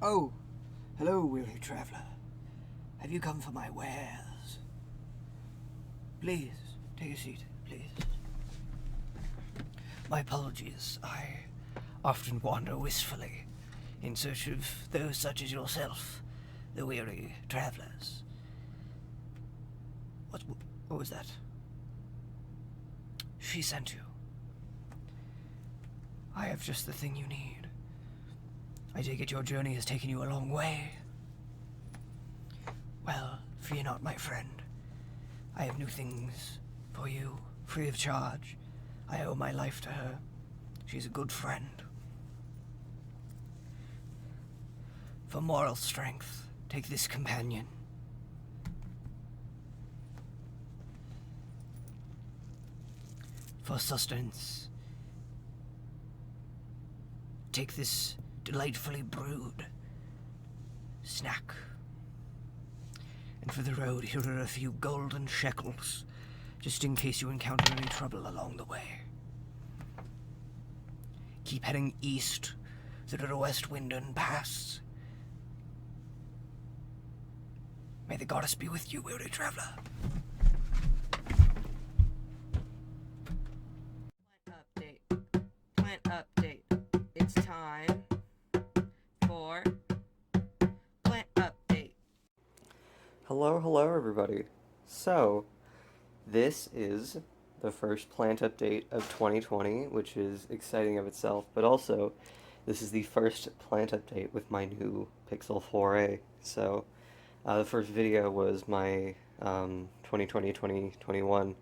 Oh, hello, weary traveller. Have you come for my wares? Please, take a seat, please. My apologies. I often wander wistfully in search of those such as yourself, the weary travellers. What was that? She sent you. I have just the thing you need. I take it your journey has taken you a long way. Well, fear not, my friend. I have new things for you, free of charge. I owe my life to her. She's a good friend. For moral strength, take this companion. For sustenance, take this delightfully brewed snack. And for the road, here are a few golden shekels, just in case you encounter any trouble along the way. Keep heading east through the west wind and pass. May the goddess be with you, weary traveler. Plant update. It's time for plant update. Hello everybody. So, this is the first plant update of 2020, which is exciting of itself, but also, this is the first plant update with my new Pixel 4a. So, the first video was my 2020-2021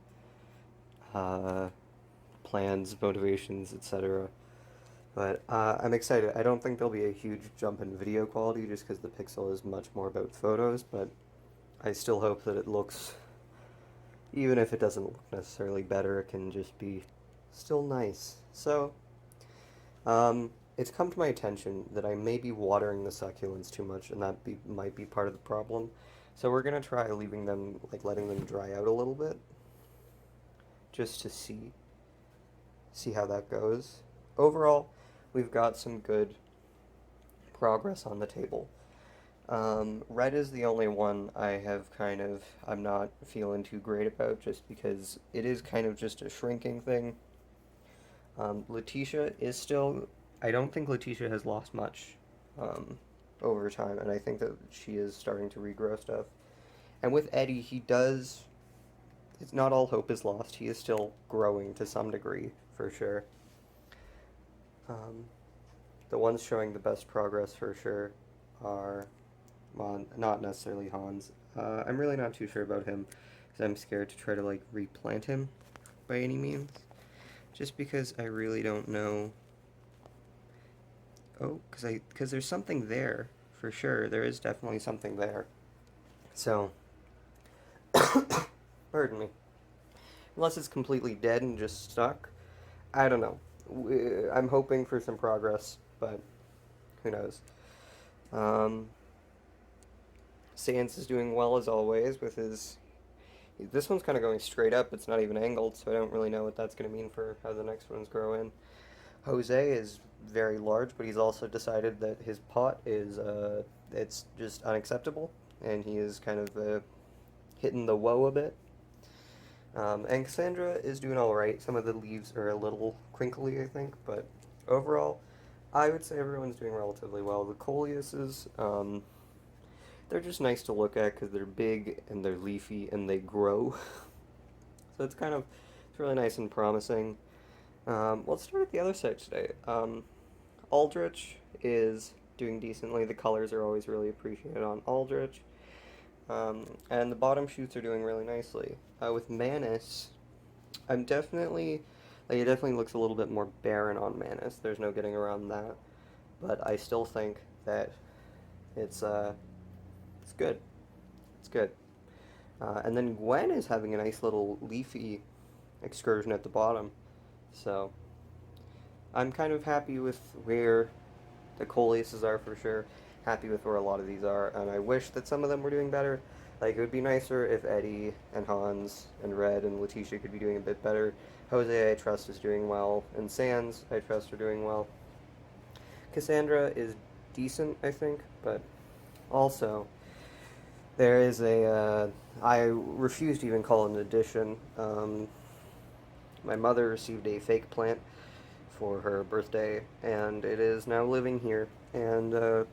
plans, motivations, etc. But I'm excited. I don't think there'll be a huge jump in video quality just because the Pixel is much more about photos, but I still hope that it looks, even if it doesn't look necessarily better, it can just be still nice. So, it's come to my attention that I may be watering the succulents too much, and that might be part of the problem. So we're gonna try leaving them, letting them dry out a little bit, just to see how that goes. Overall, we've got some good progress on the table. Red is the only one I'm not feeling too great about, just because it is kind of just a shrinking thing. Letitia is still, I don't think Letitia has lost much, over time, and I think that she is starting to regrow stuff. And with Eddie, it's not all hope is lost, he is still growing to some degree, for sure. The ones showing the best progress for sure are, well, not necessarily Hans. I'm really not too sure about him, because I'm scared to try to, replant him by any means. Just because I really don't know. Oh, because there's something there, for sure. There is definitely something there. So, pardon me. Unless it's completely dead and just stuck, I don't know. I'm hoping for some progress, but who knows. Sans is doing well as always with his... This one's kind of going straight up, it's not even angled, so I don't really know what that's going to mean for how the next ones grow in. Jose is very large, but he's also decided that his pot is, it's just unacceptable, and he is kind of hitting the woe a bit. And Cassandra is doing alright. Some of the leaves are a little crinkly, I think, but overall, I would say everyone's doing relatively well. The Coleuses, they're just nice to look at because they're big and they're leafy and they grow. So it's really nice and promising. Let's start at the other side today. Aldrich is doing decently. The colors are always really appreciated on Aldrich. And the bottom shoots are doing really nicely. With Manus, it definitely looks a little bit more barren on Manus. There's no getting around that. But I still think that it's good. It's good. And then Gwen is having a nice little leafy excursion at the bottom. So, I'm kind of happy with where the Coleuses are for sure. Happy with where a lot of these are, and I wish that some of them were doing better. It would be nicer if Eddie and Hans and Red and Letitia could be doing a bit better. Jose, I trust, is doing well, and Sans, I trust, are doing well. Cassandra is decent, I think, but also there is I refuse to even call it an addition. My mother received a fake plant for her birthday, and it is now living here, and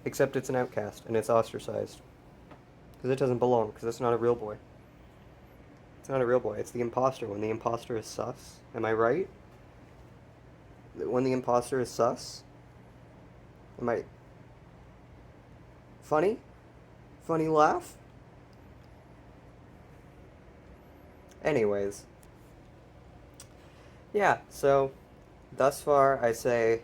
except it's an outcast, and it's ostracized. Because it doesn't belong, because it's not a real boy. It's not a real boy, it's the imposter. When the imposter is sus. Am I right? When the imposter is sus? Am I... Funny? Funny laugh? Anyways. Yeah, so, thus far, I say...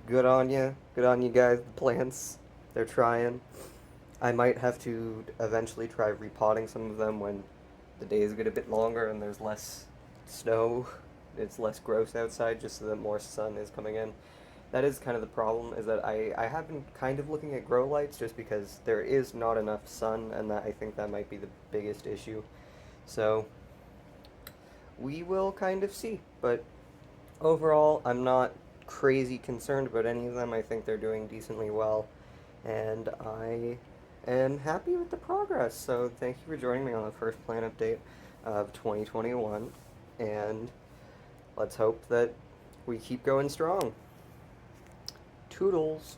Good on you. Good on you guys, the plants. They're trying. I might have to eventually try repotting some of them when the days get a bit longer and there's less snow. It's less gross outside, just so that more sun is coming in. That is kind of the problem, is that I have been kind of looking at grow lights just because there is not enough sun, and that I think that might be the biggest issue. So, we will kind of see. But overall, I'm not crazy concerned about any of them. I think they're doing decently well, and I am happy with the progress. So thank you for joining me on the first plan update of 2021, and let's hope that we keep going strong. Toodles.